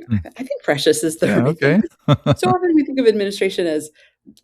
Mm. I think precious is the Yeah, right thing. okay. So often we think of administration as,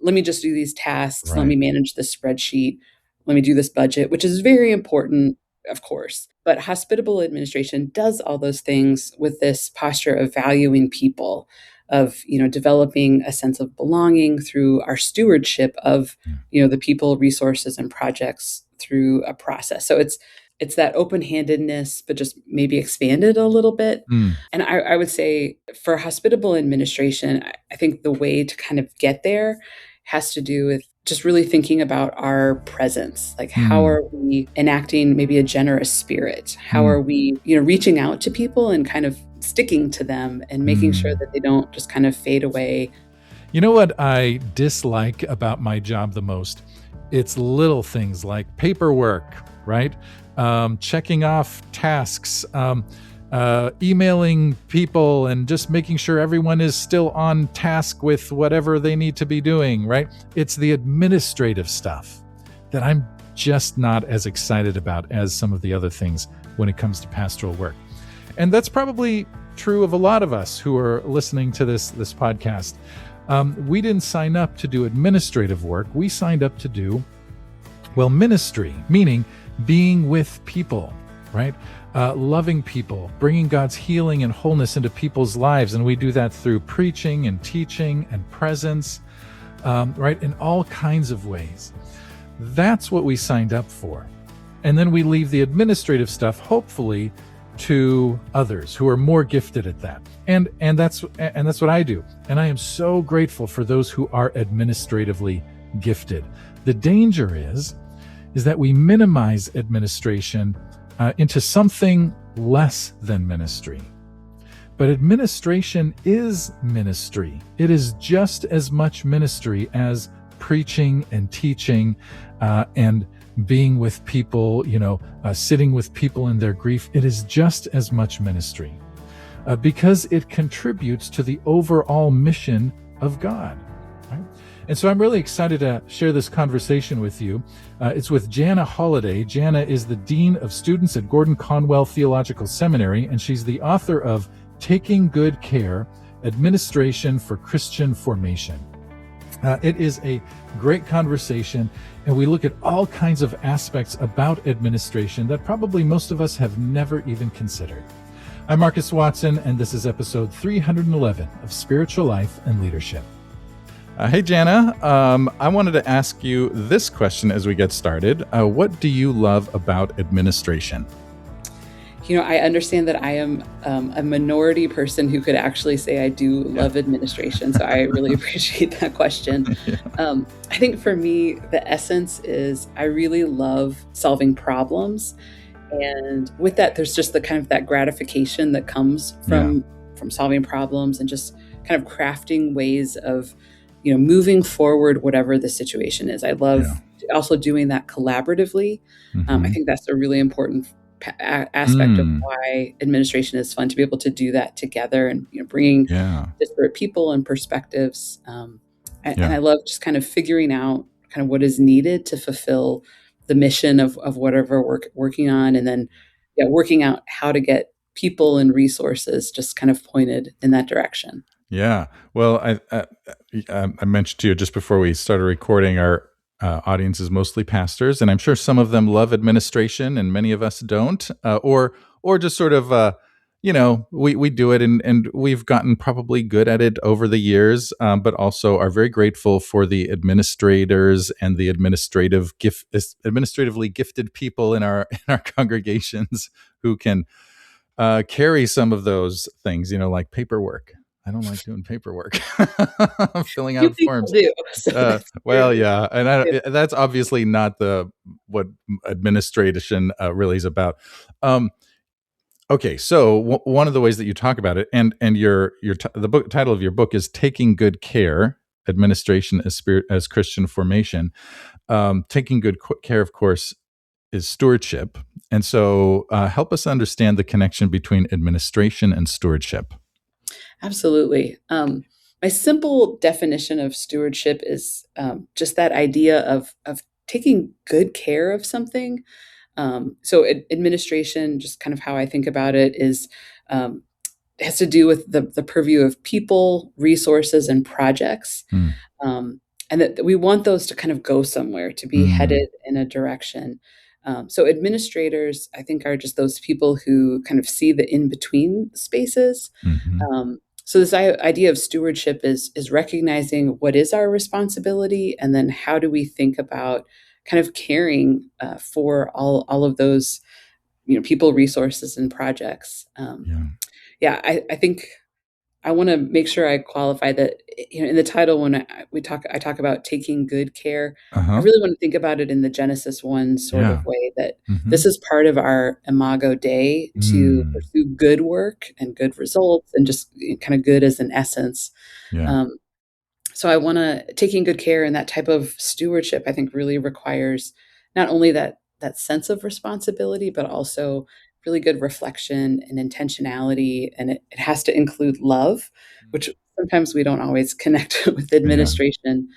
let me just do these tasks, let me Right. manage this spreadsheet, let me do this budget, which is very important, of course. But hospitable administration does all those things with this posture of valuing people, of developing a sense of belonging through our stewardship of Mm. the people, resources, and projects through a process. So it's that open-handedness, but just maybe expanded a little bit. Mm. And I would say for hospitable administration, I think the way to kind of get there has to do with just really thinking about our presence. Like, how Mm. are we enacting maybe a generous spirit? How Mm. are we, reaching out to people and kind of sticking to them and making sure Mm. that they don't just kind of fade away? You know what I dislike about my job the most? It's little things like paperwork, right? Checking off tasks, emailing people, and just making sure everyone is still on task with whatever they need to be doing, right? It's the administrative stuff that I'm just not as excited about as some of the other things when it comes to pastoral work. And that's probably true of a lot of us who are listening to this podcast. We didn't sign up to do administrative work. We signed up to do, well, ministry, meaning being with people, right? Loving people, bringing God's healing and wholeness into people's lives. And we do that through preaching and teaching and presence, right? In all kinds of ways. That's what we signed up for. And then we leave the administrative stuff, hopefully, to others who are more gifted at that. And that's what I do. And I am so grateful for those who are administratively gifted. The danger is that we minimize administration into something less than ministry. But administration is ministry. It is just as much ministry as preaching and teaching and being with people, sitting with people in their grief. It is just as much ministry because it contributes to the overall mission of God. Right? And so I'm really excited to share this conversation with you. It's with Jana Holiday. Jana is the Dean of Students at Gordon Conwell Theological Seminary, and she's the author of Taking Good Care, Administration for Christian Formation. It is a great conversation, and we look at all kinds of aspects about administration that probably most of us have never even considered. I'm Marcus Watson, and this is episode 311 of Spiritual Life and Leadership. Hey, Jana. I wanted to ask you this question as we get started. What do you love about administration? I understand that I am a minority person who could actually say I do love administration. So I really appreciate that question. Yeah. I think for me, the essence is I really love solving problems. And with that, there's just the kind of that gratification that comes from solving problems and just kind of crafting ways of, moving forward, whatever the situation is. I love also doing that collaboratively. Mm-hmm. I think that's a really important aspect of why administration is fun, to be able to do that together and bringing disparate people and perspectives. And I love just kind of figuring out kind of what is needed to fulfill the mission of whatever we're working on, and then working out how to get people and resources just kind of pointed in that direction. Yeah. Well, I mentioned to you just before we started recording, our audience is mostly pastors, and I'm sure some of them love administration, and many of us don't, or just sort of, we do it, and we've gotten probably good at it over the years, but also are very grateful for the administrators and the administratively gifted people in our congregations who can carry some of those things, like paperwork. I don't like doing paperwork, filling Few out people forms. do. So that's Well, very yeah, and that's obviously not what administration really is about. Okay, so one of the ways that you talk about it, and the book title of your book is "Taking Good Care: Administration as Christian Formation." Taking good care, of course, is stewardship, and so help us understand the connection between administration and stewardship. Absolutely. My simple definition of stewardship is just that idea of taking good care of something. So administration, just kind of how I think about it, is has to do with the purview of people, resources, and projects. Mm. Um, and that we want those to kind of go somewhere, to be Mm. headed in a direction. So administrators, I think, are just those people who kind of see the in between spaces. Mhm. So this idea of stewardship is recognizing what is our responsibility, and then how do we think about kind of caring for all of those, people, resources, and projects. Yeah. Yeah, I think I want to make sure I qualify that, in the title, when I talk about taking good care. I Uh-huh. really want to think about it in the Genesis 1 sort of Yeah. way, that this Mhm. is part of our imago Dei to Mm. pursue good work and good results, and just kind of good as an essence. Yeah. Um, so I want to taking good care, and that type of stewardship, I think, really requires not only that sense of responsibility, but also really good reflection and intentionality, and it has to include love, which sometimes we don't always connect with Yeah. administration.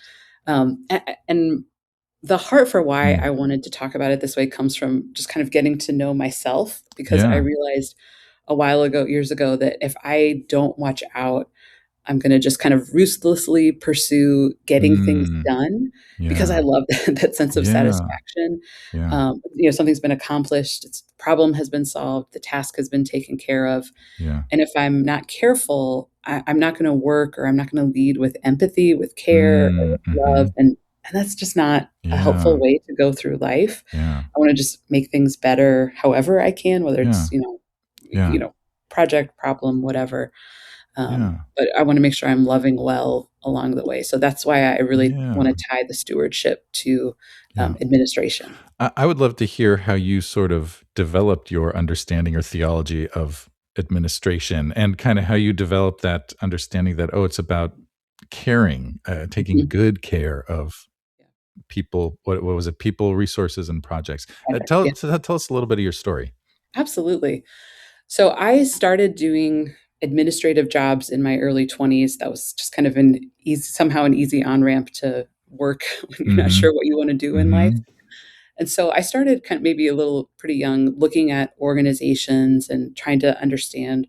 And the heart for why Mm. I wanted to talk about it this way comes from just kind of getting to know myself, because I Yeah. realized a while ago, years ago, that if I don't watch out, I'm gonna just kind of ruthlessly pursue getting things Mm. done, because I Yeah. love that sense of Yeah. satisfaction. Yeah. Something's been accomplished, the problem has been solved, the task has been taken care of, Yeah. and if I'm not careful, I'm not gonna work, or I'm not gonna lead with empathy, with care, or Mm. with love, Mhm. and that's just not a helpful Yeah. way to go through life. Yeah. I wanna just make things better however I can, whether Yeah. it's, Yeah. project, problem, whatever. Yeah. But I wanna make sure I'm loving well along the way. So that's why I really Yeah. wanna tie the stewardship to, Yeah. administration. I would love to hear how you sort of developed your understanding or theology of administration, and kind of how you developed that understanding that, oh, it's about caring, taking Mhm. good care of Yeah. people. What was it? People, resources, and projects. Projects, yeah. Tell us a little bit of your story. Absolutely. So I started doing administrative jobs in my early 20s. That was just kind of an easy on-ramp to work when you're not Mm-hmm. sure what you wanna do in life. Mm-hmm. And so I started kind of maybe a little pretty young, looking at organizations and trying to understand,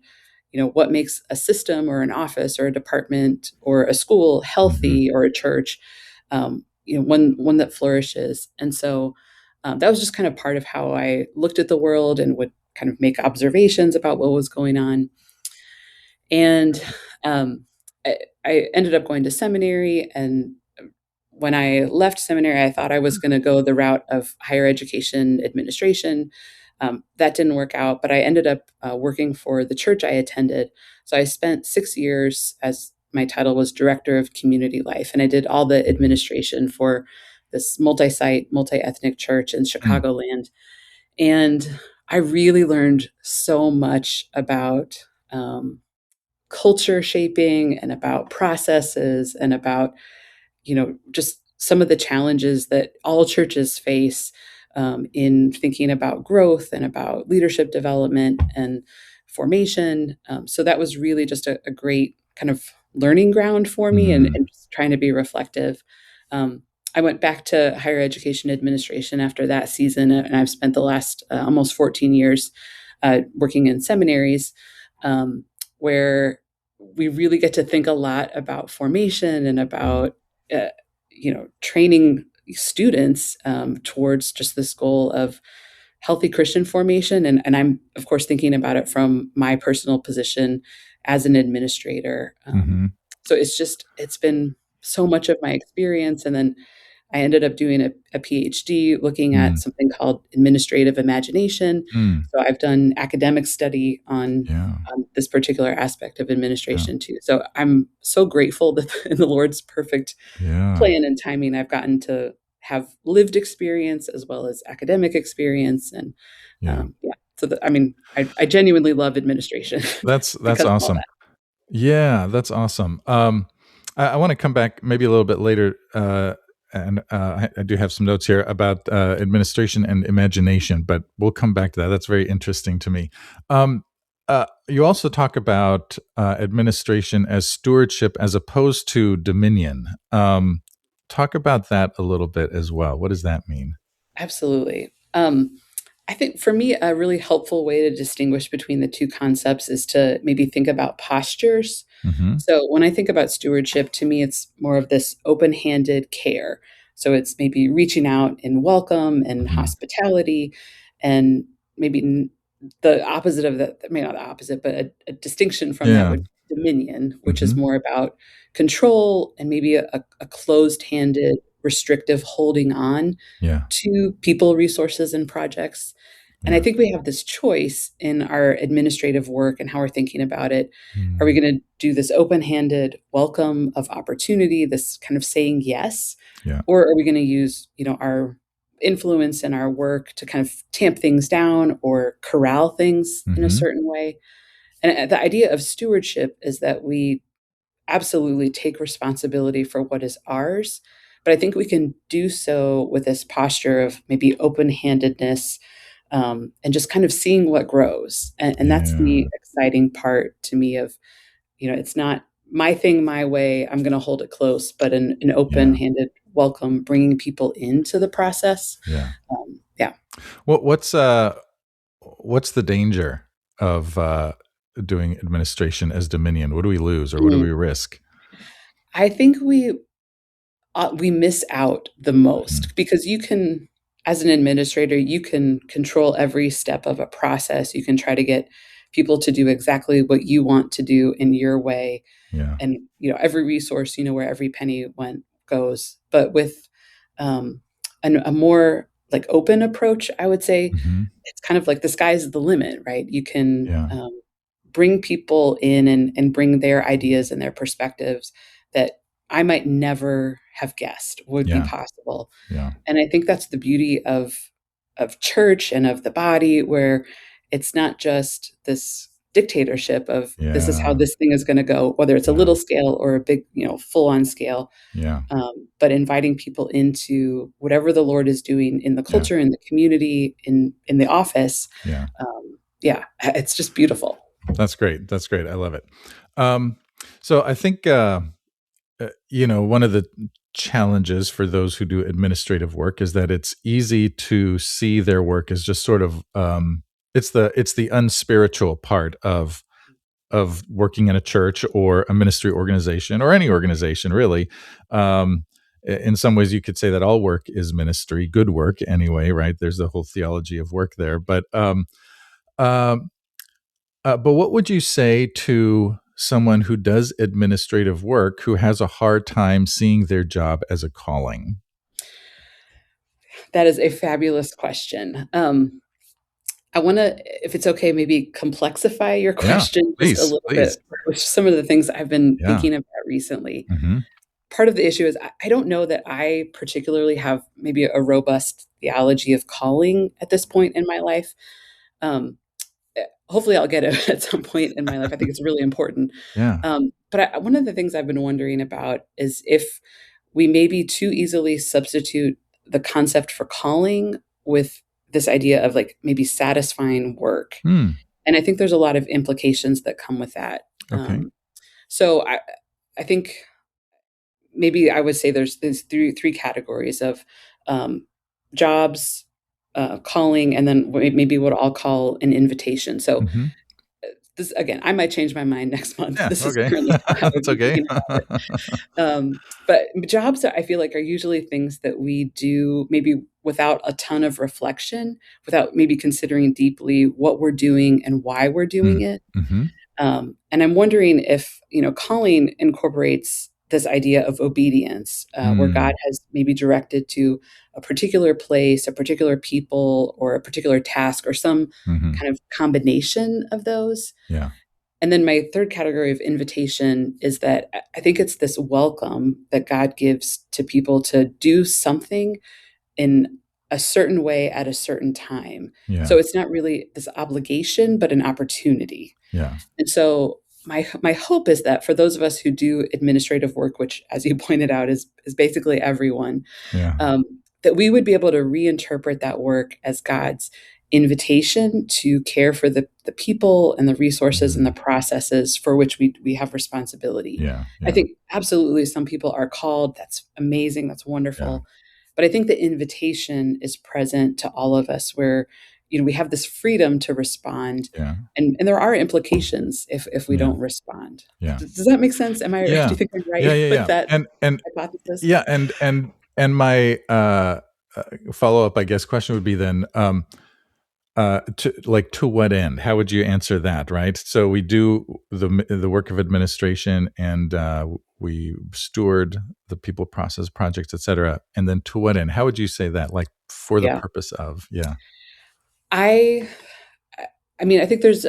what makes a system, or an office, or a department, or a school Mm-hmm. healthy, or a church, one that flourishes. And so that was just kind of part of how I looked at the world, and would kind of make observations about what was going on. And um, I ended up going to seminary, and when I left seminary, I thought I was going to go the route of higher education administration. That didn't work out, but I ended up working for the church I attended. So I spent 6 years, as my title was director of community life, and I did all the Mm-hmm. administration for this multi-site, multi-ethnic church in Mm. Chicagoland. And I really learned so much about culture shaping, and about processes, and about, just some of the challenges that all churches face in thinking about growth, and about leadership development, and formation. So that was really just a great kind of learning ground for me, Mm. and just trying to be reflective. Um, I went back to higher education administration after that season, and I've spent the last almost 14 years working in seminaries, um, where we really get to think a lot about formation, and Yeah. about training students towards just this goal of healthy Christian formation. And I'm, of course, thinking about it from my personal position as an administrator. Mm-hmm. So it's been so much of my experience. And then I ended up doing a PhD looking at Mm. something called administrative imagination. Mm. So I've done academic study Yeah. on this particular aspect of Yeah. administration too. So I'm so grateful that in the Lord's perfect Yeah. plan and timing, I've gotten to have lived experience as well as academic experience. And Yeah. yeah, so I mean, I genuinely love administration That's because of all awesome. that. Yeah, that's awesome. I want to come back maybe a little bit later, and I do have some notes here about administration and imagination, but we'll come back to that. That's very interesting to me. You also talk about administration as stewardship as opposed to dominion. Talk about that a little bit as well. What does that mean? Absolutely. I think for me, a really helpful way to distinguish between the two concepts is to maybe think about postures. Mm-hmm. So when I think about stewardship, to me, it's more of this open-handed care. So it's maybe reaching out in welcome and Mm-hmm. hospitality, and maybe the opposite of that, maybe not the opposite, but a distinction from that Yeah. would be dominion, which is Mm-hmm. more about control and maybe a closed-handed, restrictive holding on Yeah. to people, resources, and projects. And I Yeah. think we have this choice in our administrative work and how we're thinking about it. Are we Mm. going to do this open-handed welcome of opportunity, this kind of saying yes, Yeah. or are we going to use, our influence and our work to kind of tamp things down or corral things in a Mm-hmm. certain way? And the idea of stewardship is that we absolutely take responsibility for what is ours, but I think we can do so with this posture of maybe open-handedness, and just kind of seeing what grows. And that's Yeah. the exciting part to me of, it's not my thing, my way. I'm going to hold it close, but an Yeah. open-handed welcome, bringing people into the process. Yeah. Yeah. What's the danger of doing administration as dominion? What do we lose or what do Mm. we risk? I think we miss out the Mhm. most because as an administrator, you can control every step of a process. You can try to get people to do exactly what you want to do in your way. Yeah. And, every resource, where every penny goes. But with um, a more like open approach, I would say Mm-hmm. it's kind of like the sky's the limit, right? You can Yeah. bring people in and bring their ideas and their perspectives that I might never have guessed would be Yeah. possible. Yeah. And I think that's the beauty of church and of the body, where it's not just this dictatorship of this is how Yeah. this thing is going to go, whether it's a Yeah. little scale or a big, full on scale. Yeah. But inviting people into whatever the Lord is doing in the Yeah. culture, in the community, in the office. Yeah. Yeah, it's just beautiful. That's great. That's great. I love it. Um, so I think one of the challenges for those who do administrative work is that it's easy to see their work as just sort of it's the unspiritual part of working in a church or a ministry organization or any organization really. In some ways you could say that all work is ministry, good work anyway, right? There's the whole theology of work there, um, but what would you say to someone who does administrative work who has a hard time seeing their job as a calling? That is a fabulous question. I want to, if it's okay, maybe complexify your Yeah, question just a please, little please. bit with some of the things I've been Yeah. thinking about recently. Hmm. Part of the issue is I don't know that I particularly have maybe a robust theology of calling at this point in my life. Um, Hopefully, I'll get it at some point in my life. I think it's really important. Yeah. But one of the things I've been wondering about is if we maybe too easily substitute the concept for calling with this idea of like maybe satisfying work. Hmm. And I think there's a lot of implications that come with that. Okay. So I think maybe I would say there's three categories of jobs, calling, and then maybe what I'll call an invitation. So Hmm. this again, I might change my mind next month. Yeah. This is Okay. currently how I've That's been okay. thinking about it. But jobs, I feel like, are usually things that we do maybe without a ton of reflection, without maybe considering deeply what we're doing and why we're doing it. Mm-hmm. And I'm wondering if, calling incorporates this idea of obedience, where God Mm. has maybe directed to a particular place, a particular people, or a particular task, or some Hmm. kind of combination of those. Yeah. And then my third category of invitation is that I think it's this welcome that God gives to people to do something in a certain way at a certain time. Yeah. So it's not really this obligation, but an opportunity. Yeah. And so my hope is that for those of us who do administrative work, which, as you pointed out, is basically everyone, Yeah. that we would be able to reinterpret that work as God's invitation to care for the people and the resources and the Mm. processes for which we have responsibility. Yeah. I Yeah. think absolutely some people are called. That's amazing. That's Yeah. wonderful. But I think the invitation is present to all of us where, we have this freedom to respond, Yeah. and there are implications if we Yeah. don't respond. Yeah. Does that make sense? Do Yeah. you think I'm Yeah. right Yeah. with Yeah. that And hypothesis? yeah, and my follow up, I guess, question would be then, to what end? How would you answer that? Right. So we do the work of administration, and we steward the people, process, projects, etc. And then to what end? How would you say that? Like for the Yeah. purpose of? Yeah. I I mean, I think there's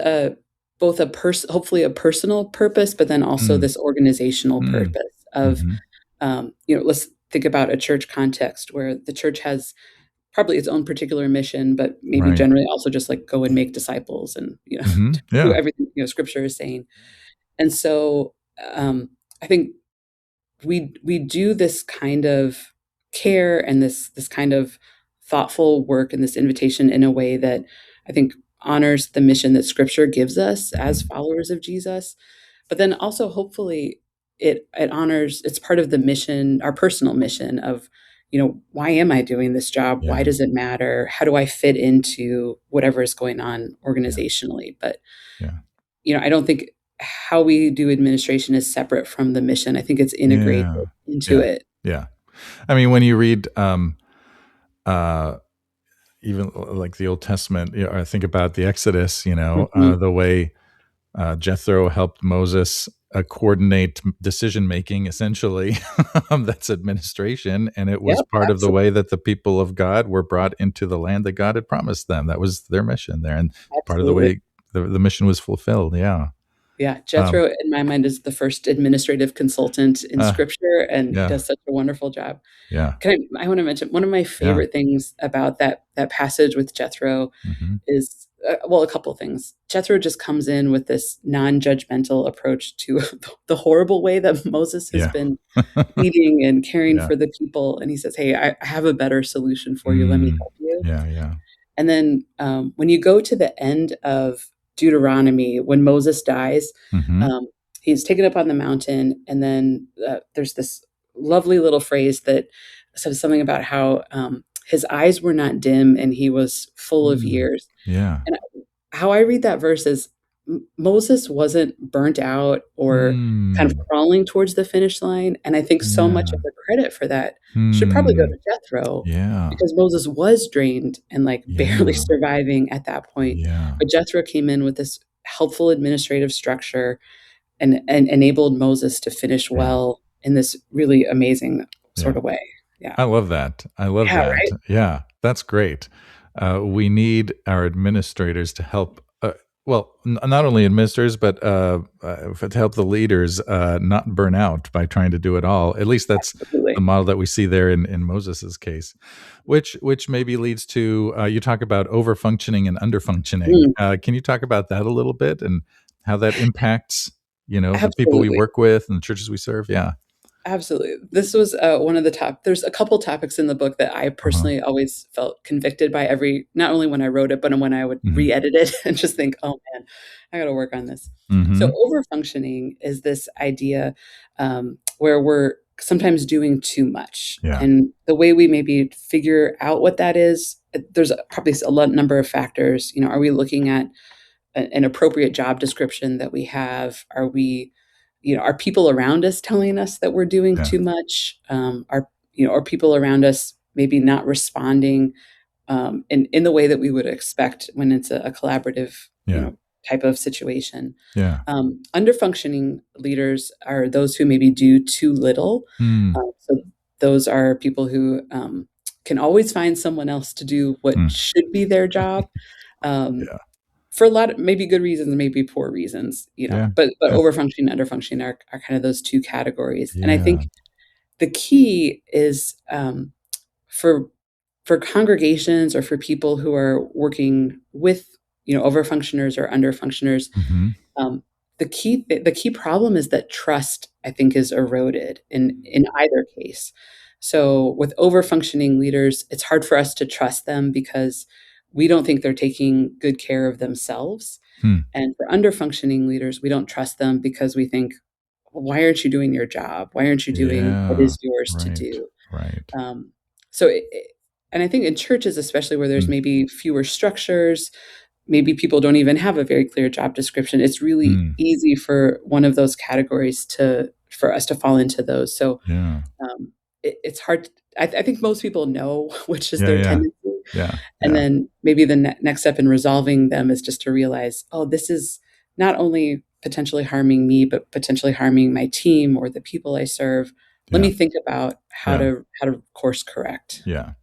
both hopefully a personal purpose, but then also Mm. this organizational Mm. purpose of, Mm-hmm. let's think about a church context where the church has probably its own particular mission, but maybe Right. generally also just like go and make disciples and, Mm-hmm. do Yeah. everything, scripture is saying. And so, I think we do this kind of care and this kind of thoughtful work and this invitation in a way that I think honors the mission that scripture gives us as Mm-hmm. followers of Jesus, but then also hopefully it honors, it's part of the mission, our personal mission of, why am I doing this job? Why Yeah. does it matter? How do I fit into whatever is going on Yeah. organizationally? But Yeah. I don't think how we do administration is separate from the mission. I think it's integrated Yeah. into Yeah. it. Yeah. I mean, when you read uh, even like the Old Testament, or think about the Exodus, Mhm. the way Jethro helped Moses coordinate decision making, essentially. That's administration. And it was Yep, part of the way absolutely, that the people of God were brought into the land that God had promised them. That was their mission there. And part of the absolutely. way the mission was fulfilled. Yeah. Yeah, Um, Jethro, in my mind, is the first administrative consultant in uh, scripture, and he yeah. does such a wonderful job. Yeah. I wanna mention one of my Yeah. favorite things about that passage with Jethro Hmm. is, well, a couple things. Jethro just comes in with this non-judgmental approach to the horrible way that Moses has Yeah. been leading and caring Yeah. for the people, and he says, "Hey, I have a better solution for you. Let me Mm. help you." Yeah. Yeah. And then, when you go to the end of Deuteronomy, when Moses dies, Hmm. um, he's taken up on the mountain, and then, there's this lovely little phrase that says something about how, his eyes were not dim and he was full of Mm. years. Yeah. And how I read that verse is Moses wasn't burnt out or kind of Mm. crawling towards the finish line, and I think so much of Yeah. the credit for that should probably go Hmm. to Jethro, Yeah. because Moses was drained and, like, barely Yeah. surviving at that point, Yeah. but Jethro came in with this helpful administrative structure and enabled Moses to finish Yeah. well in this really amazing sort Yeah. of way. Yeah. I love that. I love Yeah, that. right? Yeah, that's great. We need our administrators to help. Not only administrators, but to help the leaders not burn out by trying to do it all. At least that's the Absolutely. model that we see there in Moses's case, which maybe leads to you talk about over functioning and under functioning. Mm, Can you talk about that a little bit and how that impacts the people we absolutely. work with and the churches we serve? Yeah. Absolutely. This was, one of the there's a couple topics in the book that I Uh-huh. personally always felt convicted by not only when I wrote it, but when I would Hmm. re-edit it and just think, "Oh, man, I gotta work on this." So Hmm. overfunctioning is this idea, where we're sometimes doing too much, Yeah. and the way we maybe figure out what that is, there's probably a lot number of factors. Are we looking at an appropriate job description that we have? Are we, are people around us telling us that we're doing Yeah. too much? Are people around us maybe not responding in the way that we would expect when it's a collaborative, Yeah. type of situation? Yeah. Under functioning leaders are those who maybe do too little. Mm. So those are people who can always find someone else to do what Mm. should be their job. Um, Yeah. for a lot of maybe good reasons, maybe poor reasons, Yeah. but Yeah. overfunctioning, underfunctioning are kind of those 2 categories, and I Yeah. think the key is, for congregations or for people who are working with, overfunctioners or underfunctioners, Mhm. um, the key problem is that trust, I think, is eroded in either case. So, with over-functioning leaders, it's hard for us to trust them because we don't think they're taking good care of themselves, Hmm. and for under-functioning leaders, we don't trust them because we think, "Why aren't you doing your job? Why aren't you doing what Yeah. is yours to Right. do?" Right. Um, so and I think in churches, especially where there's Mm. maybe fewer structures, maybe people don't even have a very clear job description. It's really Mm. easy for one of those categories for us to fall into those. So Yeah. it's hard. I think most people know which is Yeah, their yeah. tendency. Yeah, And yeah. then maybe the next step in resolving them is just to realize, oh, this is not only potentially harming me, but potentially harming my team or the people I serve. Let Yeah, me think about yeah, how to course correct. yeah.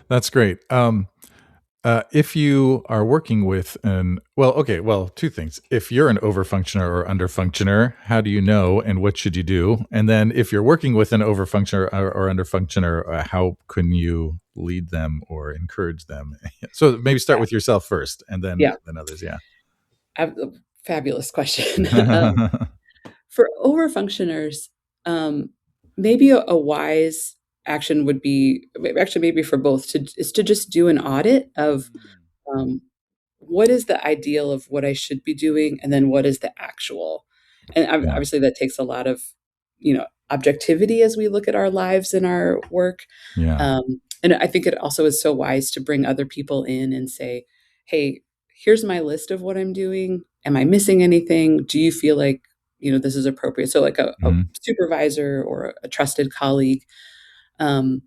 That's great. If you are working with two things. If you're an overfunctioner or underfunctioner, how do you know and what should you do? And then if you're working with an overfunctioner or underfunctioner, how can you lead them or encourage them? So maybe start Yeah. with yourself first and then Yeah. others. Yeah. I have a fabulous question. For overfunctioners, um, maybe a wise action would be actually maybe for both is to just do an audit of um, what is the ideal of what I should be doing, and then what is the actual. And Yeah. obviously, that takes a lot of objectivity as we look at our lives and our work. Yeah. And I think it also is so wise to bring other people in and say, "Hey, here's my list of what I'm doing. Am I missing anything? Do you feel like this is appropriate?" So, like a Mhm. supervisor or a trusted colleague. Um,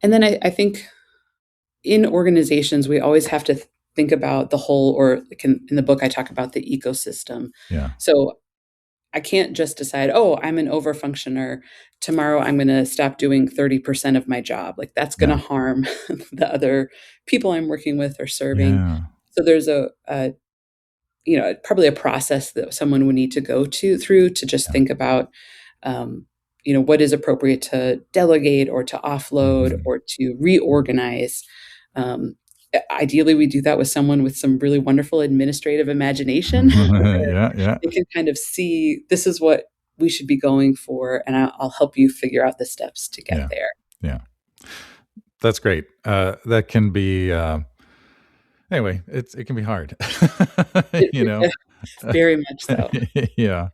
and then I think in organizations, we always have to think about the whole, or like in the book, I talk about the ecosystem. Yeah. So I can't just decide, oh, I'm an overfunctioner. Tomorrow I'm going to stop doing 30% of my job. Like that's going to Yeah. harm the other people I'm working with or serving. Yeah. So there's probably a process that someone would need to go through to just Yeah. think about, um, what is appropriate to delegate or to offload Mhm. or to reorganize. Ideally, we do that with someone with some really wonderful administrative imagination where Yeah. Yeah. they can kind of see this is what we should be going for, and I'll help you figure out the steps to get Yeah. there. Yeah. That's great. That can be anyway, it can be hard. You know? Very much so. Yeah.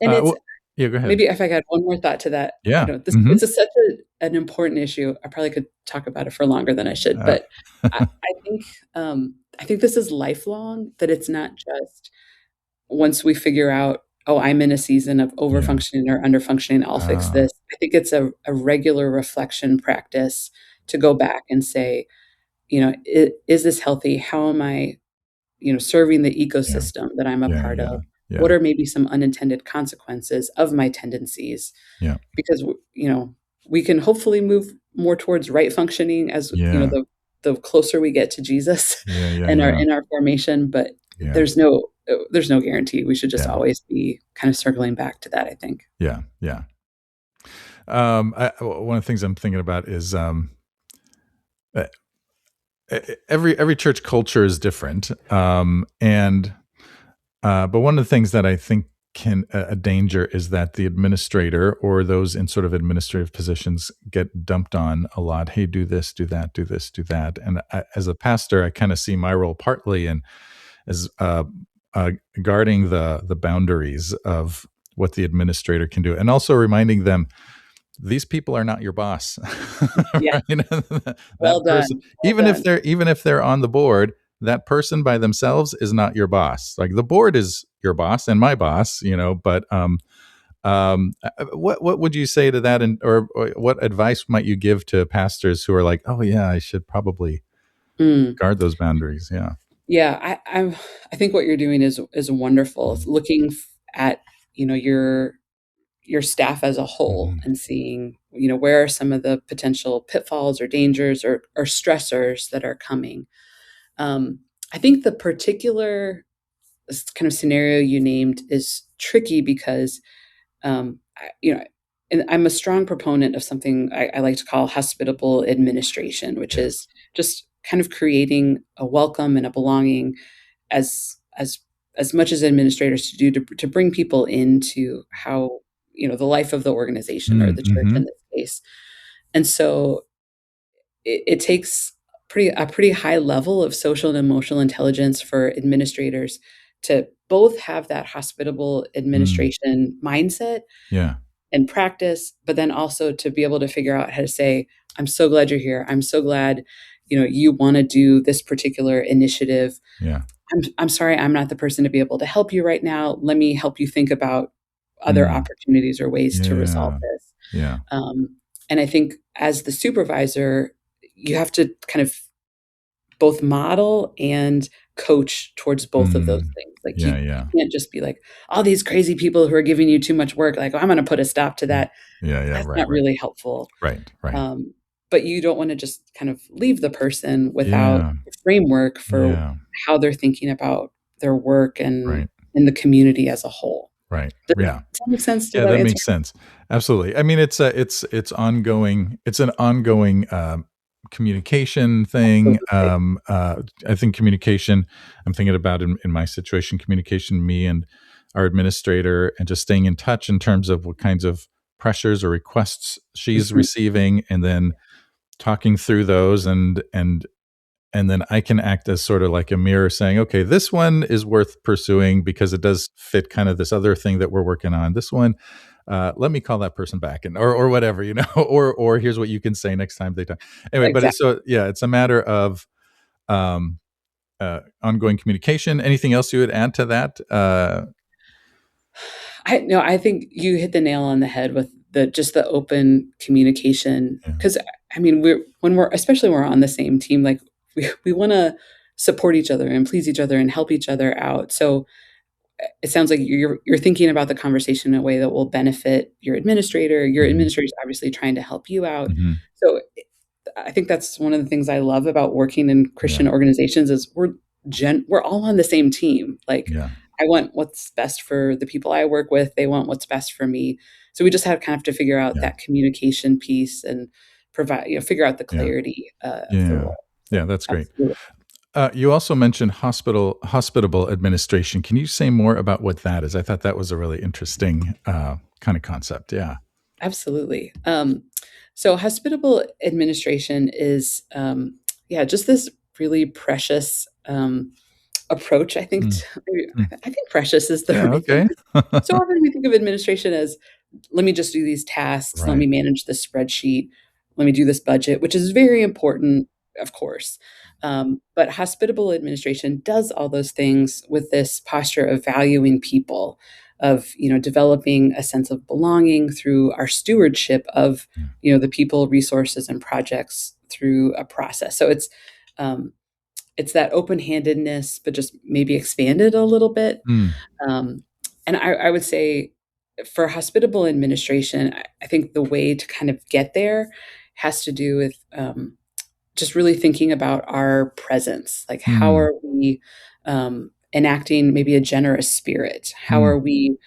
And it's Well yeah, go ahead. maybe if I could add one more thought to that, Yeah. this Mhm. it's such an important issue. I probably could talk about it for longer than I should, Uh, but I think this is lifelong, that it's not just once we figure out, "Oh, I'm in a season of yeah. overfunctioning or underfunctioning, I'll fix Uh, this." I think it's a regular reflection practice to go back and say, Is this healthy? How am I serving the yeah. ecosystem that I'm a Yeah, part yeah. of? Yeah. What are maybe some unintended consequences of my tendencies?" Yeah. Because we can hopefully move more towards right functioning as Yeah. the closer we get to Jesus Yeah, yeah, and our yeah. in our formation, but Yeah. there's no guarantee. We should just Yeah. always be kind of circling back to that, I think. Yeah. Yeah. One of the things I'm thinking about is uh, every church culture is different, and but one of the things that I think can a danger is that the administrator or those in sort of administrative positions get dumped on a lot. Hey, do this, do that, do this, do that. And as a pastor, I kind of see my role partly in as guarding the boundaries of what the administrator can do, and also reminding them these people are not your boss. Yeah, Right? well That person, done, well done. even if they're on the board, that person by themselves is not your boss. Like the board is your boss and my boss, but what would you say to that, and or what advice might you give to pastors who are like, oh yeah, I should probably Mm. guard those boundaries? Yeah. Yeah, I think what you're doing is wonderful. Mhm. It's looking at, your staff as a whole Mhm. and seeing, where are some of the potential pitfalls or dangers or stressors that are coming. Um, I think the particular kind of scenario you named is tricky because, and I'm a strong proponent of something I like to call hospitable administration, which Yes. is just kind of creating a welcome and a belonging as as as much as administrators to do to bring people into how the life of the organization or the church in Mm-hmm. this case. And so it takes a pretty high level of social and emotional intelligence for administrators to both have that hospitable Mm. administration mindset Yeah. and practice, but then also to be able to figure out how to say, I'm so glad you're here. I'm so glad, you want to do this particular initiative. Yeah. I'm sorry, I'm not the person to be able to help you right now. Let me help you think about other Mm. opportunities or ways to resolve Yeah. this. Yeah. And I think as the supervisor, you have to kind of both model and coach towards both of those Mm. things. Like Yeah. you Yeah. can't just be like, all these crazy people who are giving you too much work, like, "Oh, I'm going to put a stop to Mm. that." Yeah. Yeah. That's Right. not Right. really helpful. Right. Right. Um, but you don't want to just kind of leave the person without Yeah. a framework for Yeah. how they're thinking about their work and Right. in the community as a whole. Right. Does Yeah. that make sense? Did Yeah, that that answer? makes sense. Absolutely. I mean, it's ongoing. It's an ongoing communication thing. Absolutely. I think communication. I'm thinking about in my situation, communication, me and our administrator, and just staying in touch in terms of what kinds of pressures or requests she's Mhm. receiving, and then talking through those, and then I can act as sort of like a mirror saying, okay, this one is worth pursuing because it does fit kind of this other thing that we're working on. This one, let me call that person back and or whatever, or here's what you can say next time they talk. Anyway, but Exactly. it's a matter of um, ongoing communication. Anything else you would add to that? I think you hit the nail on the head with the open communication. Yeah. Because I mean, especially when we're on the same team, like we wanna support each other and please each other and help each other out. So, it sounds like you're thinking about the conversation in a way that will benefit your administrator. Your Hmm. administrator is obviously trying to help you out. Hmm. So, I think that's one of the things I love about working in Yeah. Christian organizations is we're all on the same team. Like, Yeah. I want what's best for the people I work with. They want what's best for me. So we just have kind of to figure out Yeah. that communication piece and figure out the Yeah. clarity of the Yeah. role. Yeah. So That's great. absolutely. You also mentioned hospitable administration. Can you say more about what that is? I thought that was a really interesting kind of concept. Yeah. Absolutely. So hospitable administration is, yeah, just this really precious approach. I think Mm, mm. I think precious is the Yeah. right thing. Okay. 'Cause so often we think of administration as let me just do these tasks, let Right. me manage this spreadsheet, let me do this budget, which is very important, of course. But hospitable administration does all those things with this posture of valuing people, of developing a sense of belonging through our stewardship of Yeah. the people, resources, and projects through a process. So um, it's that open-handedness, but just maybe expanded a little bit. Mm, Um, and I would say for hospitable administration, I think the way to kind of get there has to do with just really thinking about our presence. Like, how mm, are we enacting maybe a generous spirit? How mm. are we,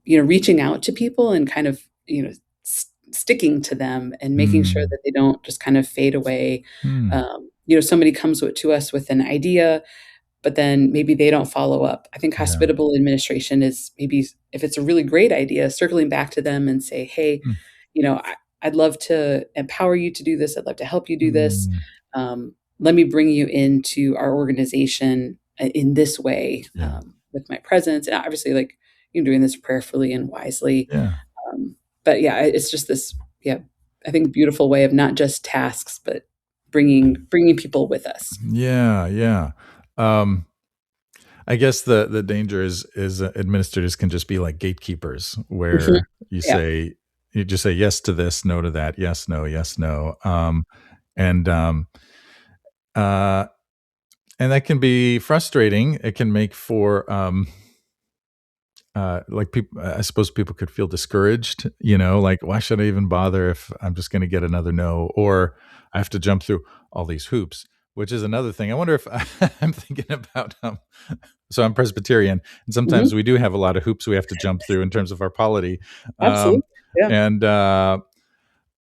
reaching out to people and kind of, sticking to them and making sure Mm, that they don't just kind of fade away. mm. Somebody comes to us with an idea, but then maybe they don't follow up. I think Yeah. hospitable administration is maybe if it's a really great idea, circling back to them and say, "Hey, Mm, I'd love to empower you to do this. I'd love to help you do this. mm. Let me bring you into our organization in this way Yeah. with my presence." And obviously, like doing this prayerfully and wisely. Yeah. Um, but yeah, it's just this, yeah, I think beautiful way of not just tasks, but bringing people with us. Yeah. Yeah. Um, I guess the danger is administrators can just be like gatekeepers Mhm. where Yeah. you just say yes to this, no to that, yes, no, yes, no. And uh and that can be frustrating. It can make for like people, I suppose people could feel discouraged, like why should I even bother if I'm just going to get another no, or I have to jump through all these hoops, which is another thing. I wonder if I'm thinking about, so I'm Presbyterian, and sometimes Mhm. we do have a lot of hoops we have to jump through in terms of our polity. Absolutely. Um, Yeah. and,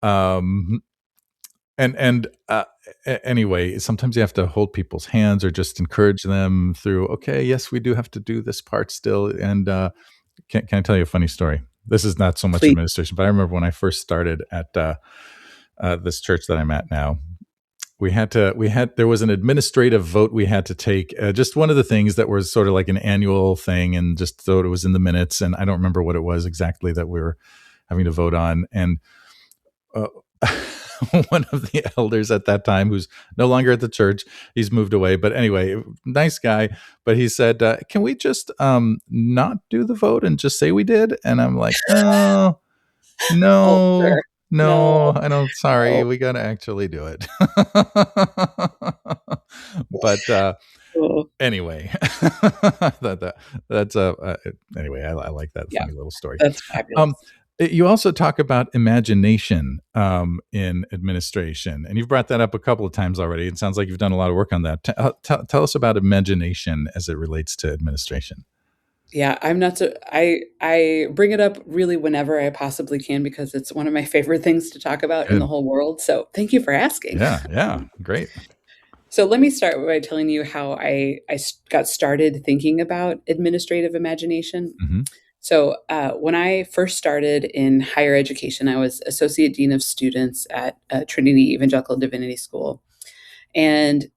um, and anyway, sometimes you have to hold people's hands or just encourage them through, okay, yes, we do have to do this part still. And, can I tell you a funny story? This is not so much Please. administration, but I remember when I first started at this church that I'm at now, there was an administrative vote we had to take. Just one of the things that was sort of like an annual thing, and just thought it was in the minutes. And I don't remember what it was exactly that we were having to vote on. And uh, one of the elders at that time, who's no longer at the church. He's moved away. But anyway, nice guy. But he said, can we just not do the vote and just say we did? And I'm like, oh, Oh, no, sure. no, No, I don't. Sorry, no. we got to actually do it. But Oh, anyway, that's anyway. I like that yeah, funny little story. that's Um, fabulous. you also talk about imagination in administration, and you've brought that up a couple of times already. It sounds like you've done a lot of work on that. Tell us about imagination as it relates to administration. Yeah, I'm not so I bring it up really whenever I possibly can because it's one of my favorite things to talk about in the Good. whole world, so thank you for asking. Yeah. Yeah. Great. So let me start by telling you how got started thinking about administrative imagination. Hmm. So, when I first started in higher education, I was associate dean of students at Trinity Evangelical Divinity School, and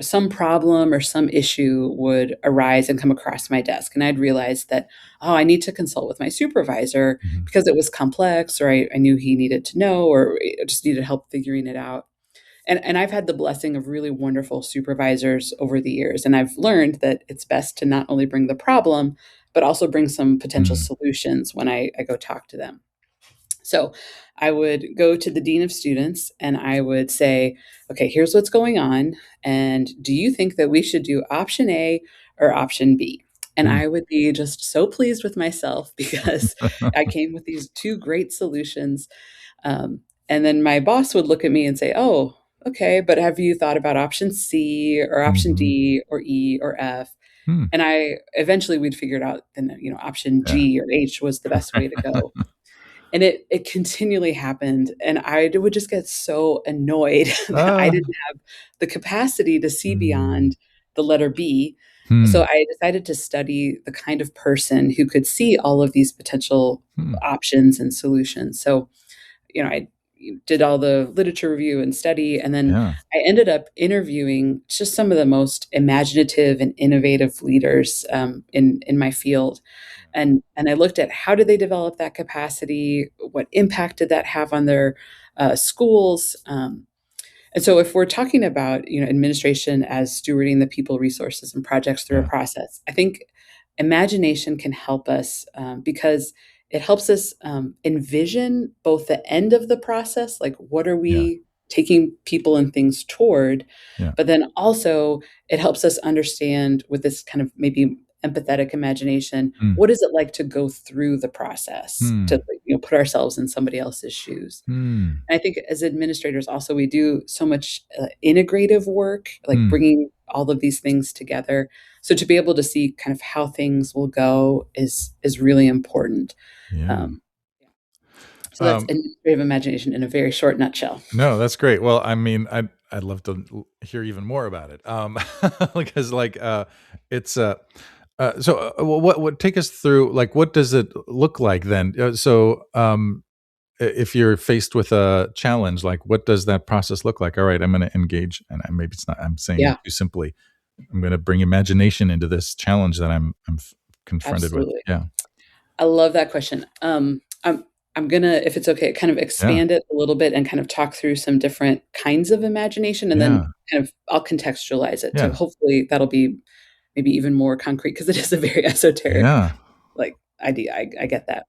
some problem or some issue would arise and come across my desk, and I'd realize that, oh, I need to consult with my supervisor Hmm. because it was complex, or I knew he needed to know, or I just needed help figuring it out. And I've had the blessing of really wonderful supervisors over the years, and I've learned that it's best to not only bring the problem, but also bring some potential Mm. solutions when I go talk to them. So I would go to the dean of students and I would say, okay, here's what's going on. And do you think that we should do option A or option B? And Mm. I would be just so pleased with myself because I came with these two great solutions. And then my boss would look at me and say, oh, okay, but have you thought about option C or option Mhm. D or E or F? Hmm. And I eventually we'd figured out then, option Yeah. G or H was the best way to go. And it continually happened, and I would just get so annoyed that I Ah. didn't have the capacity to see Mm. beyond the letter B. So Hmm. I decided to study the kind of person who could see all of these potential Hmm. options and solutions. So, I did all the literature review and study, and then Yeah. I ended up interviewing just some of the most imaginative and innovative leaders in my field, and I looked at how did they develop that capacity, what impact did that have on their schools, and so if we're talking about, administration as stewarding the people, resources, and projects through a Yeah. process, I think imagination can help us because it helps us envision both the end of the process, like what are Yeah. we taking people and things toward, Yeah. but then also it helps us understand with this kind of maybe empathetic imagination, Mm. what is it like to go through the process to Hmm. put ourselves in somebody else's shoes. Hmm. And I think as administrators also, we do so much, integrative work, like Hmm. bringing all of these things together. So to be able to see kind of how things will go is really important. Yeah. Um, so that's Um, administrative imagination in a very short nutshell. no, that's great. Well, I mean, I'd love to hear even more about it. Because like it's so what take us through, like, what does it look like then? If you're faced with a challenge, like, what does that process look like? All right, I'm going to engage, and maybe it's not. I'm saying it Yeah, too simply. I'm going to bring imagination into this challenge that I'm confronted with. absolutely. Yeah. I love that question. I'm gonna, if it's okay, kind of Yeah. expand it a little bit and kind of talk through some different kinds of imagination, and then Yeah. kind of I'll contextualize it to Yeah. hopefully that'll be maybe even more concrete because it is a very esoteric Yeah. like idea. I get that.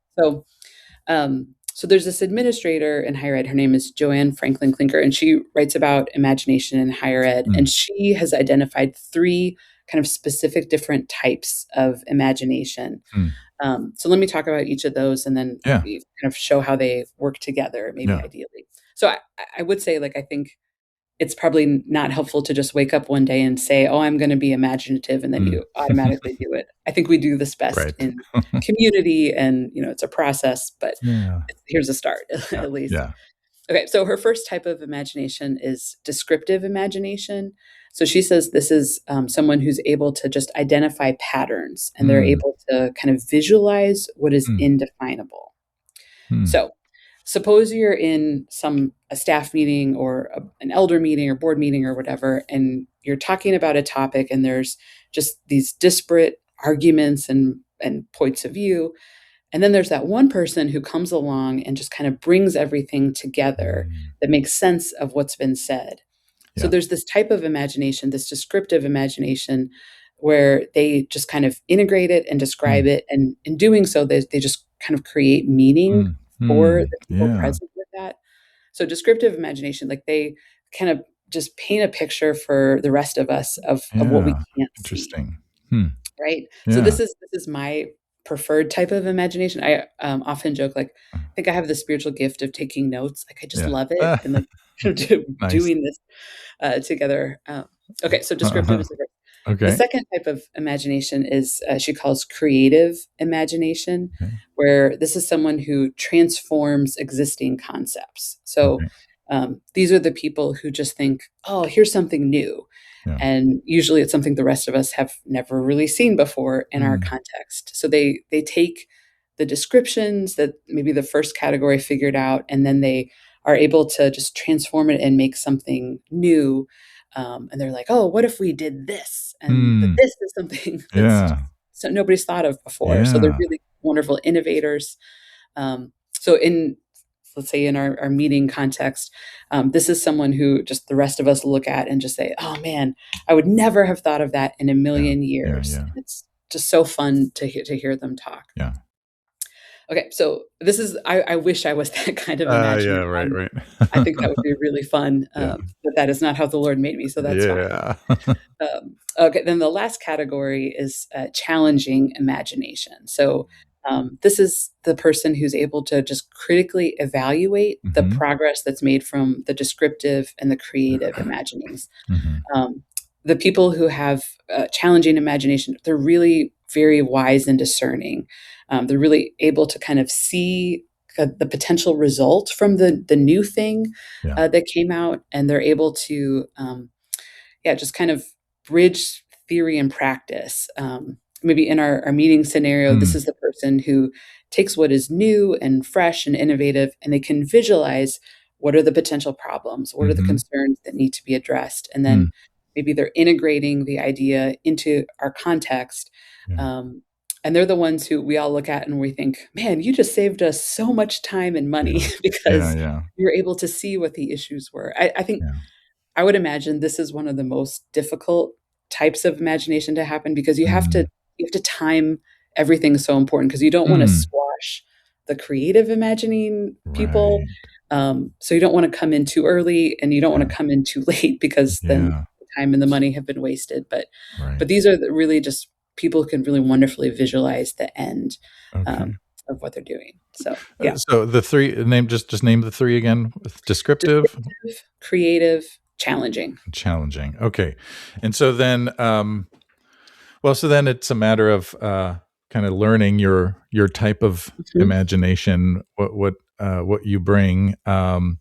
So there's this administrator in higher ed. Her name is Joanne Franklin Klinker, and she writes about imagination in higher ed. And Mm. she has identified three kind of specific different types of imagination. Mm. So let me talk about each of those and then Yeah. kind of show how they work together, maybe Yeah. ideally. So I would say, like, I think it's probably not helpful to just wake up one day and say, "Oh, I'm gonna be imaginative," and then Mm. you automatically do it. I think we do this best Right. in community and, it's a process, but Yeah. here's a start Yeah. at least. Yeah. Okay, so her first type of imagination is descriptive imagination. So she says this is someone who's able to just identify patterns and they're Mm. able to kind of visualize what is Mm. indefinable. Mm. So suppose you're in a staff meeting or an elder meeting or board meeting or whatever, and you're talking about a topic and there's just these disparate arguments and points of view. And then there's that one person who comes along and just kind of brings everything together that makes sense of what's been said. So Yeah. there's this type of imagination, this descriptive imagination, where they just kind of integrate it and describe Mm. it. And in doing so, they just kind of create meaning Mm. for Mm. the people Yeah. present with that. So descriptive imagination, like they kind of just paint a picture for the rest of us of what we Yeah. can't see, Interesting. Hmm. right? So Yeah. this is my preferred type of imagination. I often joke like I think I have the spiritual gift of taking notes. Like I just Yeah. love it and like Nice. doing this together. Okay, so descriptive Uh-huh. is the first. The Okay. second type of imagination is she calls creative imagination, Okay. where this is someone who transforms existing concepts. So Okay. these are the people who just think, oh, here's something new. Yeah. And usually it's something the rest of us have never really seen before in our Mm. context. So they take the descriptions that maybe the first category figured out, and then they are able to just transform it and make something new. And they're like, oh, what if we did this? And that Mm. this is something that's just Yeah. so nobody's thought of before. So they're Yeah. really wonderful innovators. So in let's say in our meeting context, this is someone who just the rest of us look at and just say, oh man, I would never have thought of that in a Yeah. million Yeah. years. Yeah. And it's just so fun to hear them talk. Yeah. Okay, so this is I wish I was that kind of Yeah. imaginer. Right. Right. I think that would be really fun, Yeah. but that is not how the Lord made me, so that's fine. Yeah. Okay, then the last category is challenging imagination. So this is the person who's able to just critically evaluate the Mhm. progress that's made from the descriptive and the creative imaginings. Mhm. Um, the people who have challenging imagination, they're really very wise and discerning. They're really able to kind of see the potential result from the new thing Yeah. that came out, and they're able to yeah, just kind of bridge theory and practice. Maybe in our meeting scenario, this Mm. is the person who takes what is new and fresh and innovative, and they can visualize what are the potential problems, what are the Mhm. concerns that need to be addressed, and Mm. then maybe they're integrating the idea into our context. Yeah. Um, and they're the ones who we all look at and we think, man, you just saved us so much time and money Yeah. Yeah. because Yeah. you're able to see what the issues were. I think Yeah. I would imagine this is one of the most difficult types of imagination to happen because Mm. you have to time everything so important because you don't wanna Mm. squash the creative imagining people. Right. So you don't wanna come in too early and you don't wanna Yeah. come in too late because then Yeah. the time and the money have been wasted. Right. But these are the really just people who can really wonderfully visualize the end, Okay. um, of what they're doing. So, yeah. So the three name just name the three again. Descriptive, Descriptive, creative, challenging. challenging. Okay. And so then well, so then it's a matter of kind of learning your type of Mhm. imagination, what you bring, and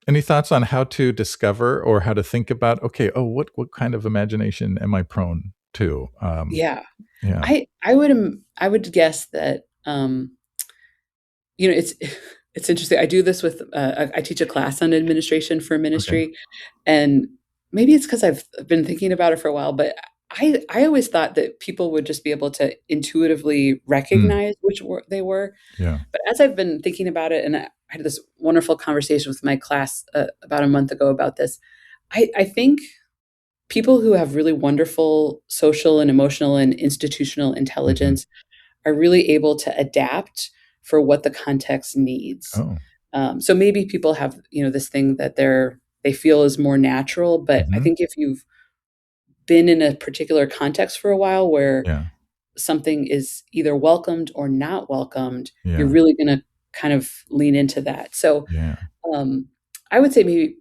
any thoughts on how to discover or how to think about? Okay, oh, what kind of imagination am I prone to? Yeah. Yeah. I would guess that, it's it's interesting. I do this with, I teach a class on administration for Okay. ministry, and maybe it's because 'cause I've been thinking about it for a while, but I always thought that people would just be able to intuitively Mm, recognize which were they were, yeah. but as I've been thinking about it, and I had this wonderful conversation with my class, about a month ago about this, I think people who have really wonderful social and emotional and institutional Hmm. intelligence are really able to adapt for what the context needs. Oh. So maybe people have, this thing that they feel is more natural, but I Hmm. think if you've been in a particular context for a while where Yeah. something is either welcomed or not welcomed, you're Yeah. really gonna kind of lean into that. So, Yeah. um, I would say maybe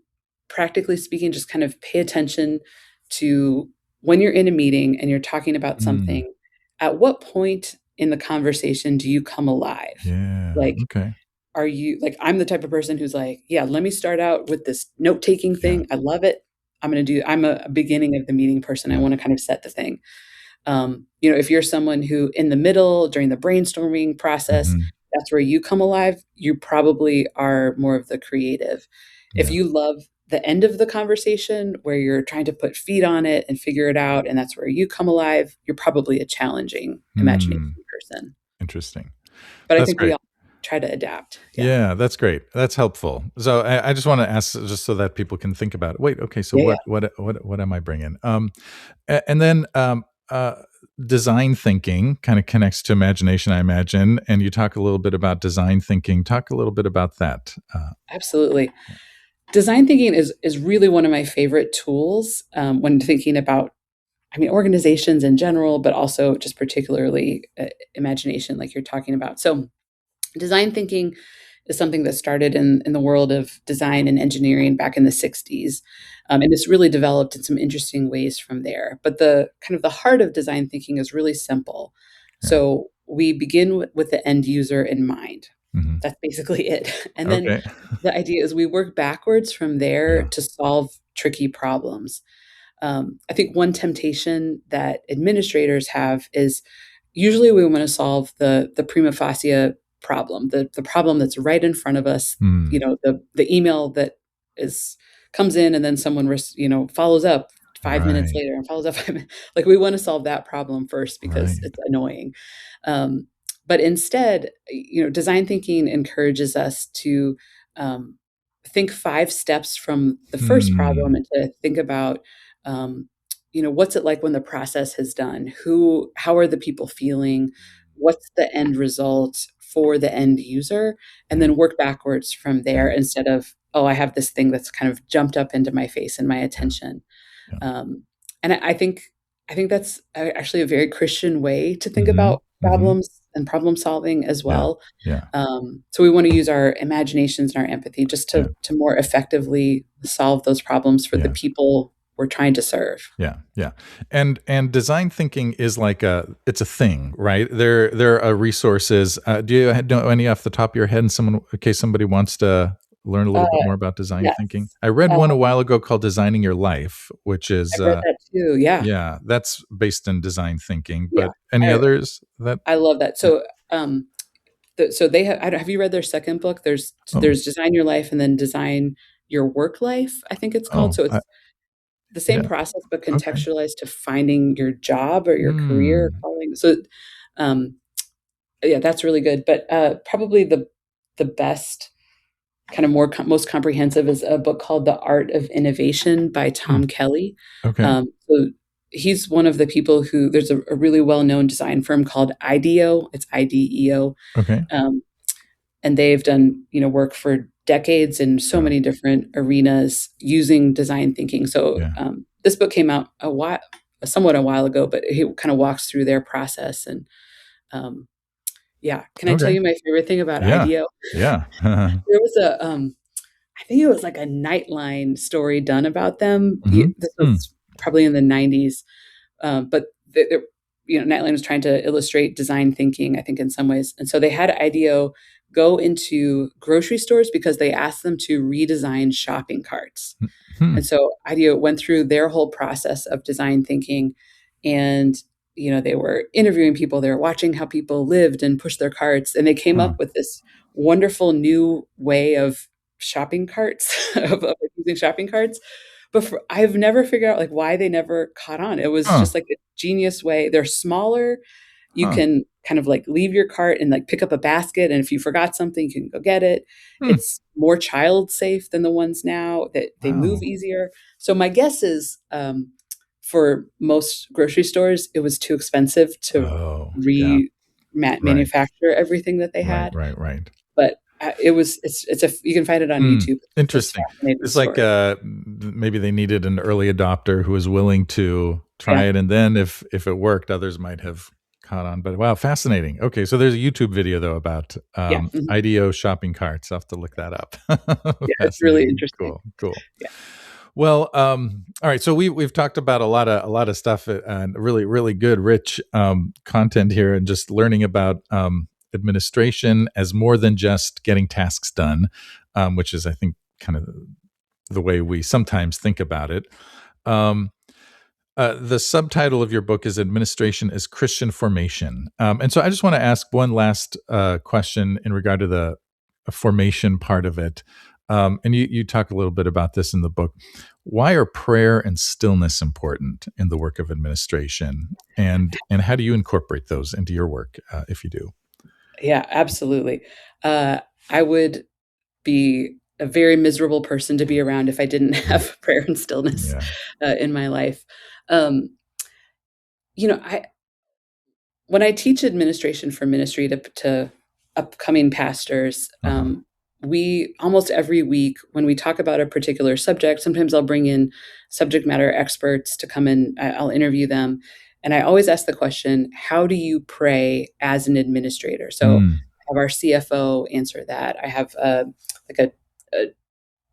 practically speaking, just kind of pay attention to when you're in a meeting and you're talking about Mm, something, at what point in the conversation do you come alive? yeah. Like, Okay. are you like, I'm the type of person who's like, yeah, let me start out with this note-taking Yeah. thing. I love it. I'm a beginning of the meeting person. I Yeah. want to kind of set the thing. If you're someone who in the middle during the brainstorming process, Hmm. that's where you come alive, you probably are more of the creative. If Yeah. you love the end of the conversation where you're trying to put feet on it and figure it out, and that's where you come alive, you're probably a challenging imagination person. Interesting. But I That's think we great. all try to adapt. Yeah. Yeah, that's great. That's helpful. So I just want to ask, just so that people can think about it. Wait, okay, so Yeah, yeah. what am I bringing? And then design thinking kind of connects to imagination, I imagine. And you talk a little bit about design thinking. Talk a little bit about that. Absolutely. Yeah. Design thinking is really one of my favorite tools, when thinking about, I mean, organizations in general, but also just particularly, imagination like you're talking about. So design thinking is something that started in the world of design and engineering back in the 60s. And it's really developed in some interesting ways from there. But the kind of the heart of design thinking is really simple. Yeah. So we begin with the end user in mind. Mhm. That's basically it. And then Okay. the idea is we work backwards from there Yeah. to solve tricky problems. I think one temptation that administrators have is usually we want to solve the prima facie problem, the problem that's right in front of us. You Mm. know, the email that is comes in and then someone follows up 5 minutes Right. later and follows up 5 minutes. Like we want to solve that problem first because Right. it's annoying. Um, but instead, design thinking encourages us to um, think 5 steps from the first problem Hmm. and to think about um, what's it like when the process has done? How are the people feeling? What's the end result for the end user? And Yeah. then work backwards from there Yeah. instead of, oh, I have this thing that's kind of jumped up into my face and my Yeah. attention. Yeah. Um, and I think that's actually a very Christian way to think Mhm. about Mhm. problems and problem solving as Yeah. well. Yeah. So we want to use our imaginations and our empathy just Yeah. to more effectively solve those problems for the Yeah. people we're trying to serve. Yeah, yeah. And design thinking is like it's a thing, right? There are resources. Do you know any off the top of your head, and someone, in case somebody wants to learn a Uh, little bit more about design yes. thinking? I read Uh, one a while ago called Designing Your Life, which is I've read that too. Yeah. yeah, that's based in design thinking. Yeah. But any I others that I love that. yeah. So, so they have you read their second book? Oh, There's Design Your Life and then Design Your Work Life, I think it's called. oh, So it's the same yeah, process, but okay. contextualized to finding your job or your career or Hmm. calling. So, um, yeah, that's really good. But probably the best kind of most comprehensive is a book called The Art of Innovation by Hmm. Tom Kelly. Okay. So he's one of the people who there's a really well known design firm called IDEO. It's IDEO, Okay. um, and they've done work for decades in so Yeah. many different arenas using design thinking. So Yeah. this book came out somewhat a while ago, but he kind of walks through their process and um, yeah. Can I tell Okay. you my favorite thing about Yeah. IDEO? Yeah. There was I think it was like a Nightline story done about them. Mhm. This Hmm. was probably in the 90s, but Nightline was trying to illustrate design thinking, I think, in some ways. And so they had IDEO go into grocery stores because they asked them to redesign shopping carts. Hmm. And so IDEO went through their whole process of design thinking and they were interviewing people, they were watching how people lived and pushed their carts, and they came Huh. up with this wonderful new way of shopping carts, of using shopping carts. But I've never figured out like why they never caught on. It was Huh. just like a genius way. They're smaller. You Huh. can kind of like leave your cart and like pick up a basket. And if you forgot something, you can go get it. Hmm. It's more child safe than the ones now that they move Wow. easier. So my guess is for most grocery stores, it was too expensive to Oh, yeah. re Right. manufacture everything that they Right, had. right, right. But it's you can find it on Hmm. YouTube. It's a Interesting. fascinating It's like, story. maybe they needed an early adopter who was willing to try Yeah. it, and then if it worked, others might have caught on, but wow, fascinating. Okay, so there's a YouTube video, though, about, Yeah. Mhm. IDEO shopping carts. I'll have to look that up. Yeah, it's really Fascinating. interesting. Cool, cool. Yeah. Well, all right. So we've talked about a lot of stuff and really really good rich content here, and just learning about administration as more than just getting tasks done, which is I think kind of the way we sometimes think about it. Um, the subtitle of your book is "Administration as Christian Formation," and so I just want to ask one last question in regard to the formation part of it. and you talk a little bit about this in the book. Why are prayer and stillness important in the work of administration, and how do you incorporate those into your work, if you do? Yeah, absolutely. I would be a very miserable person to be around if I didn't have prayer and stillness Yeah. in my life. Um, I when I teach administration for ministry to upcoming pastors, Uh-huh. we almost every week when we talk about a particular subject, sometimes I'll bring in subject matter experts to come in. I'll interview them, and I always ask the question, "How do you pray as an administrator?" So Mm. I have our CFO answer that. I have like a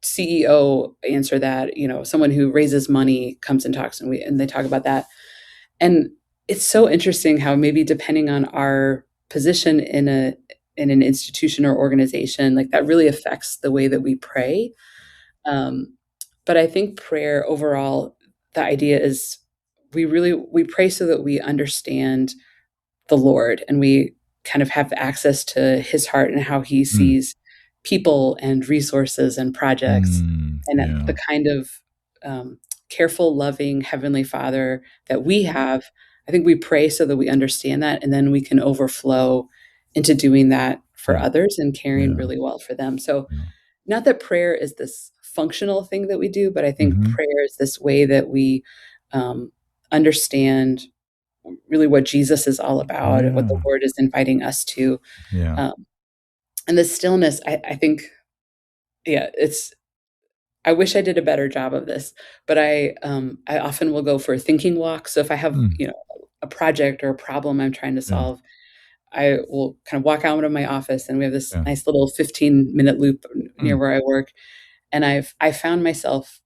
CEO answer that. Someone who raises money comes and talks, and they talk about that. And it's so interesting how maybe depending on our position in an institution or organization, like that really affects the way that we pray. Um, but I think prayer overall, the idea is we pray so that we understand the Lord and we kind of have access to his heart and how he Mm. sees people and resources and projects Mm. and that Yeah. the kind of careful, loving Heavenly Father that we have. I think we pray so that we understand that and then we can overflow into doing that for Yeah. others and caring Yeah. really well for them. So, Yeah. not that prayer is this functional thing that we do, but I think Mm-hmm. prayer is this way that we um, understand really what Jesus is all about, what the Yeah. Lord is inviting us to. Yeah. Um, and the stillness, I think, yeah, I wish I did a better job of this, but I often will go for thinking walks. So if I have, Mm. a project or a problem I'm trying to Yeah. solve, I will kind of walk out of my office and we have this Yeah. nice little 15-minute loop near Mm. where I work. And I found myself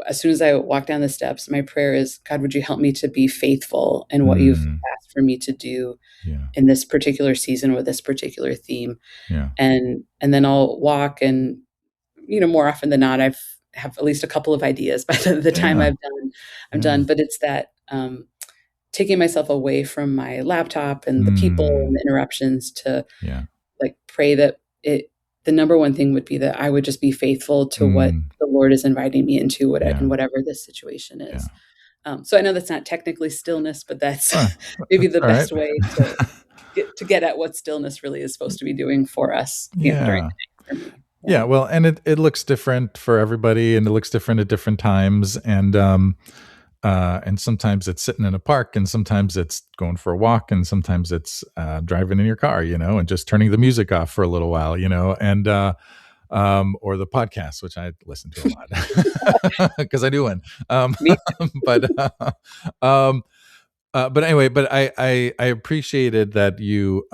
as soon as I walk down the steps, my prayer is, God, would you help me to be faithful in what you've Mm. asked for me to do Yeah. in this particular season with this particular theme? Yeah. And then I'll walk and, more often than not, I've have at least a couple of ideas by the time Yeah. I'm Yeah. done. But it's that taking myself away from my laptop and the people and Mm. the interruptions to Yeah. like pray that the number one thing would be that I would just be faithful to what Mm. the Lord is inviting me into Yeah. in whatever this situation Yeah. is. So I know that's not technically stillness, but that's Huh. maybe That's the all right. best way to get at what stillness really is supposed to be doing for us, during Yeah. the day for me. Yeah. Yeah. Well, and it looks different for everybody, and it looks different at different times. And sometimes it's sitting in a park, and sometimes it's going for a walk, and sometimes it's driving in your car, and just turning the music off for a little while, and or the podcast, which I listen to a lot because I do one. Me But but anyway, but I appreciated that you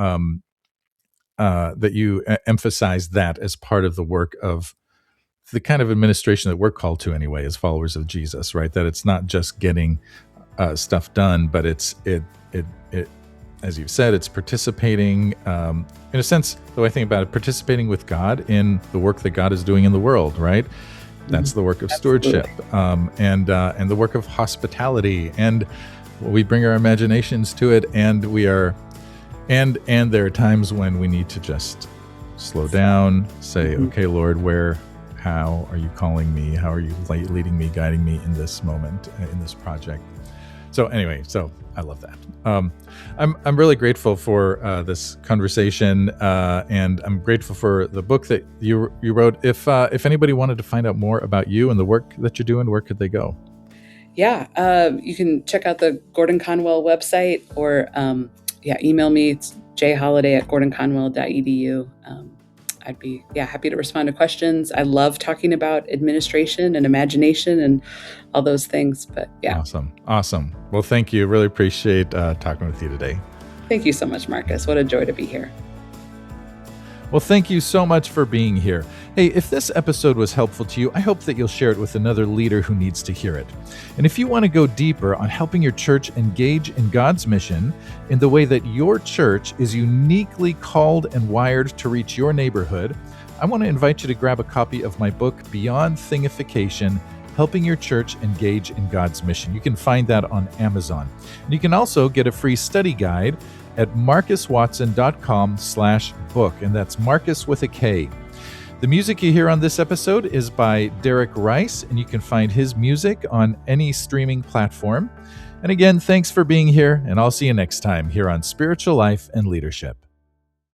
emphasized that as part of the work of the kind of administration that we're called to anyway as followers of Jesus, right? That it's not just getting stuff done, but it as you've said, it's participating in a sense, the way I think about it, participating with God in the work that God is doing in the world, right? That's the work of stewardship, and the work of hospitality, and we bring our imaginations to it, and we are, and there are times when we need to just slow down, say, Mhm. okay, Lord, how are you calling me? How are you leading me, guiding me in this moment, in this project? So anyway, so I love that. I'm really grateful for this conversation, and I'm grateful for the book that you wrote. If anybody wanted to find out more about you and the work that you're doing, where could they go? Yeah, you can check out the Gordon Conwell website or email me. It's jholiday@gordonconwell.edu. I'd be happy to respond to questions. I love talking about administration and imagination and all those things. But yeah, awesome. Well, thank you. Really appreciate talking with you today. Thank you so much, Marcus. What a joy to be here. Well, thank you so much for being here. Hey, if this episode was helpful to you, I hope that you'll share it with another leader who needs to hear it. And if you want to go deeper on helping your church engage in God's mission in the way that your church is uniquely called and wired to reach your neighborhood, I want to invite you to grab a copy of my book, Beyond Thingification: Helping Your Church Engage in God's Mission. You can find that on Amazon. And you can also get a free study guide at marcuswatson.com/book, and that's Marcus with a K. The music you hear on this episode is by Derek Rice, and you can find his music on any streaming platform. And again, thanks for being here, and I'll see you next time here on Spiritual Life and Leadership.